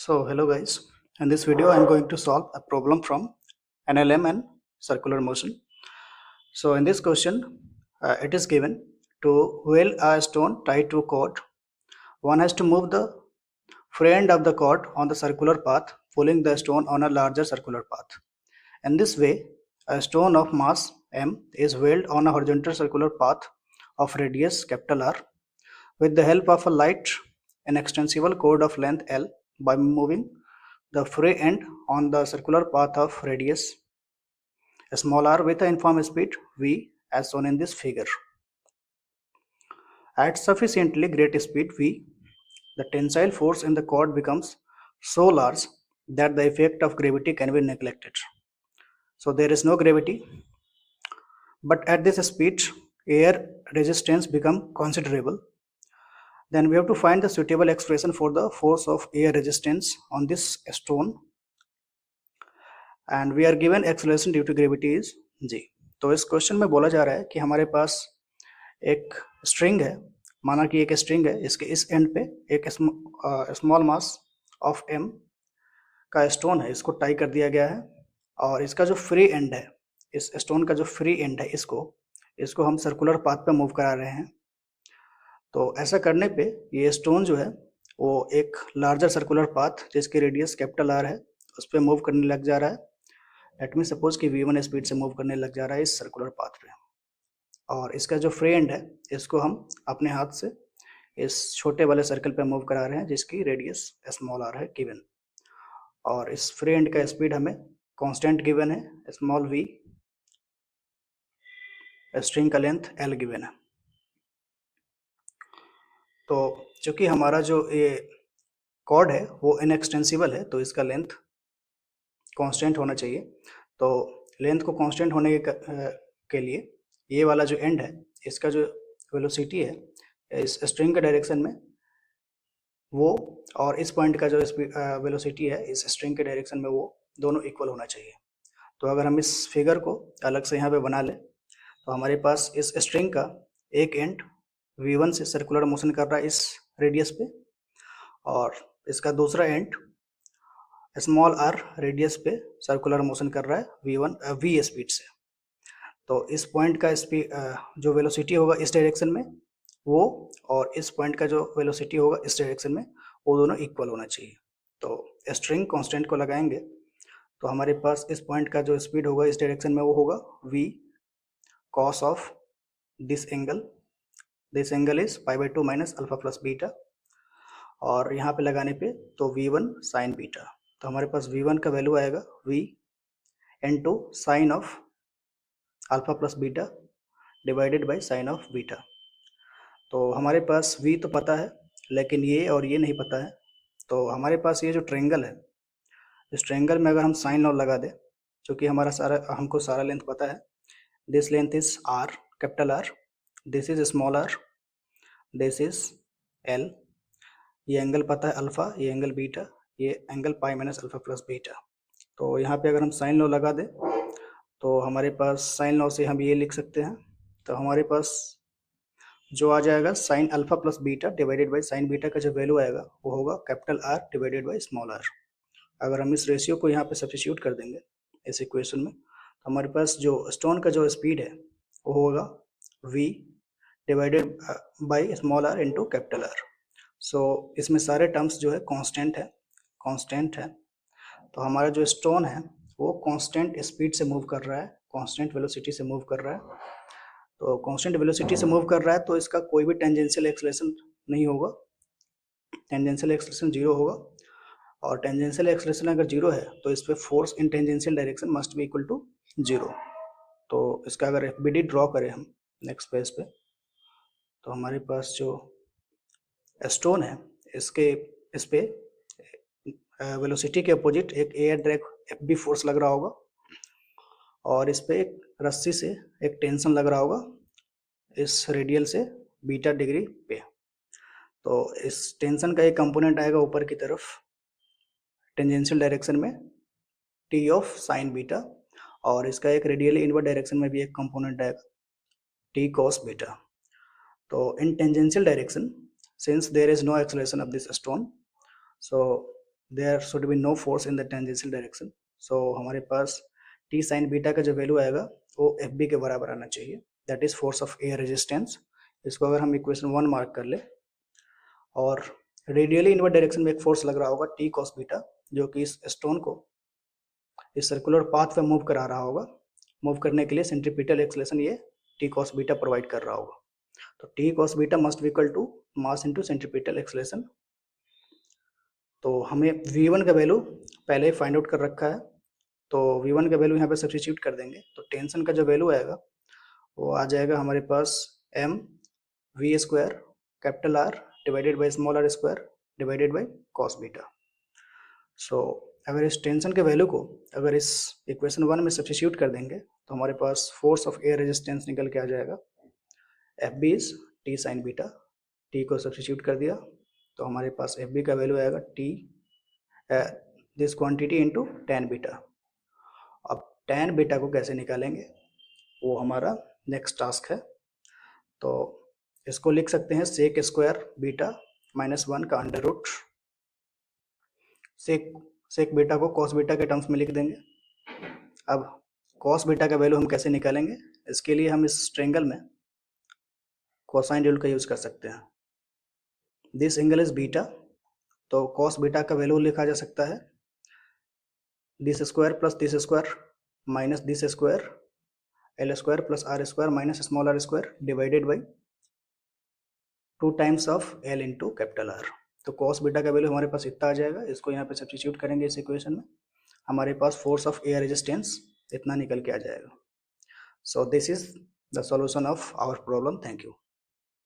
So hello guys, in this video I am going to solve a problem from NLM and circular motion. So in this question it is given to wheel a stone tied to a cord. One has to move the free end of the cord on the circular path, pulling the stone on a larger circular path. In this way, a stone of mass m is wheeled on a horizontal circular path of radius capital R with the help of a light and extensible cord of length L by moving the free end on the circular path of radius small r with a uniform speed v as shown in this figure. At sufficiently great speed v, the tensile force in the cord becomes so large that the effect of gravity can be neglected. So there is no gravity, but at this speed air resistance become considerable. Then we have to find the suitable expression for the force of air resistance on this stone, and we are given acceleration due to gravity is g. तो इस question में बोला जा रहा है कि हमारे पास एक स्ट्रिंग है, माना कि एक स्ट्रिंग है, इसके इस एंड पे एक स्मॉल मास ऑफ m का स्टोन है, इसको टाई कर दिया गया है, और इसका जो फ्री एंड है, इस स्टोन का जो फ्री एंड है, इसको हम सर्कुलर पाथ पे मूव करा रहे हैं. तो ऐसा करने पे ये स्टोन जो है वो एक लार्जर सर्कुलर पाथ जिसकी रेडियस कैपिटल आर है उस पर मूव करने लग जा रहा है. लेट मी सपोज कि v1 स्पीड से मूव करने लग जा रहा है इस सर्कुलर पाथ पे, और इसका जो फ्री एंड है इसको हम अपने हाथ से इस छोटे वाले सर्कल पे मूव करा रहे हैं जिसकी रेडियस स्मॉल आर है गिवन, और इस फ्री एंड का स्पीड हमें कांस्टेंट गिवन है स्मॉल v, स्ट्रिंग का लेंथ l गिवन है. तो चूंकि हमारा जो ये कॉर्ड है वो इनएक्सटेंसिबल है तो इसका लेंथ कांस्टेंट होना चाहिए. तो लेंथ को कांस्टेंट होने के लिए ये वाला जो एंड है इसका जो वेलोसिटी है इस स्ट्रिंग के डायरेक्शन में वो, और इस पॉइंट का जो वेलोसिटी है इस स्ट्रिंग के डायरेक्शन में, वो दोनों इक्वल होना चाहिए. तो अगर हम इस फिगर को अलग से यहाँ पे बना लें तो हमारे पास इस स्ट्रिंग का एक एंड v1 से सर्कुलर मोशन कर रहा है इस रेडियस पे, और इसका दूसरा एंड स्मॉल r रेडियस पे सर्कुलर मोशन कर रहा है v स्पीड से. तो इस पॉइंट का स्पीड जो वेलोसिटी होगा इस डायरेक्शन में वो, और इस पॉइंट का जो वेलोसिटी होगा इस डायरेक्शन में, वो दोनों इक्वल होना चाहिए. तो स्ट्रिंग कांस्टेंट को लगाएंगे तो हमारे पास इस पॉइंट का जो स्पीड होगा इस डायरेक्शन में वो होगा v cos of this angle is π/2 minus alpha plus beta, और यहाँ पे लगाने पे तो v1 साइन बीटा. तो हमारे पास v1 का वैल्यू आएगा v into sine of alpha plus beta divided by sine of beta. तो हमारे पास v तो पता है लेकिन ये और ये नहीं पता है. तो हमारे पास ये जो ट्रायंगल है, इस ट्रायंगल में अगर हम साइन लॉ लगा दें, क्योंकि हमको सारा लेंथ पता है, this length is r capital R, this is small r, this is l, ये एंगल पता है अल्फा, ये एंगल बीटा, ये angle pi minus alpha plus beta. तो यहाँ पे अगर हम साइन लॉ लगा दें तो हमारे पास साइन लॉ से हम ये लिख सकते हैं. तो हमारे पास जो आ जाएगा sine alpha plus beta divided by sine beta का जो वैल्यू आएगा वो होगा capital R divided by small r. अगर हम इस रेशियो को यहाँ पे सब्स्टिट्यूट कर देंगे इस इक्वेशन में तो हमारे पास जो स्टोन का जो स्पीड है वो होगा v divided by small r into capital R. सो इसमें सारे टर्म्स जो है कांस्टेंट है. तो हमारा जो स्टोन है वो कांस्टेंट स्पीड से मूव कर रहा है, कांस्टेंट वेलोसिटी से मूव कर रहा है. तो कांस्टेंट वेलोसिटी से मूव कर रहा है तो इसका कोई भी टेंजेंशियल एक्सेलरेशन नहीं होगा, टेंजेंशियल एक्सेलरेशन जीरो होगा, और टेंजेंशियल एक्सेलरेशन अगर जीरो है तो इस पे force in tangential direction must be equal to zero. तो इसका अगर एफबीडी ड्रॉ करें हम नेक्स्ट पेज पे तो हमारे पास जो स्टोन है इस पे वेलोसिटी के अपोजिट एक एयर ड्रैग एफबी फोर्स लग रहा होगा, और इस पे एक रस्सी से एक टेंशन लग रहा होगा इस रेडियल से बीटा डिग्री पे. तो इस टेंशन का एक कंपोनेंट आएगा ऊपर की तरफ टेंजेंशियल डायरेक्शन में t ऑफ साइन बीटा, और इसका एक रेडियली इनवर्ड डायरेक्शन में भी एक कंपोनेंट आएगा t cos बीटा. तो in tangential direction, since there is no acceleration of this stone, so there should be no force in the tangential direction. So हमारे पास टी साइन बीटा का जो value आएगा वो एफ बी के बराबर आना चाहिए, that is force of air resistance. इसको अगर हम इक्वेशन 1 मार्क कर ले, और रेडियली इनवर्ड डायरेक्शन में एक फोर्स लग रहा होगा टी कॉस बीटा, जो कि इस स्टोन को इस सर्कुलर पाथ पे मूव करा रहा होगा। मूव करने के लिए सेंट्रीपिटल एक्सेलरेशन ये टी कॉस बीटा प्रोवाइड कर रहा होगा। तो T cos beta must be equal to mass into centripetal acceleration. तो हमें v1 का वैल्यू पहले ही फाइंड आउट कर रखा है, तो v1 का वैल्यू यहाँ पे सब्स्टिट्यूट कर देंगे, तो टेंशन का जो वैल्यू आएगा वो आ जाएगा हमारे पास m v square capital R divided by small r square divided by cos beta. So अगर इस टेंशन के वैल्यू को अगर इस इक्वेशन 1 में सब्स्टिट्यूट कर देंगे तो हमारे पास फोर्स ऑफ एयर रेजिस्टेंस निकल के आ जाएगा F B is T sine beta. T को सब्स्टिट्यूट कर दिया तो हमारे पास एफ बी का वैल्यू आएगा T this quantity into tan beta. अब tan बीटा को कैसे निकालेंगे वो हमारा नेक्स्ट टास्क है। तो इसको लिख सकते हैं सेक स्क्वायर बीटा -1 का अंडर रूट। सेक बीटा को कॉस बीटा के टर्म्स में लिख देंगे। अब कॉस बीटा का वैल्यू हम कैसे निकालेंगे, इसके लिए हम इस ट्रायंगल में कोसाइन रूल का यूज कर सकते हैं। दिस एंगल इज बीटा, तो कॉस बीटा का वैल्यू लिखा जा सकता है this square plus this square minus this square L square plus R square minus small R square divided by 2 times of L into capital R. तो cos beta का value हमारे पास इतना आ जाएगा, इसको यहाँ पे सब्स्टिट्यूट करेंगे इस इक्वेशन में, हमारे पास फोर्स ऑफ एयर रेजिस्टेंस इतना निकल के आ जाएगा। So this is the solution of our problem. Thank you.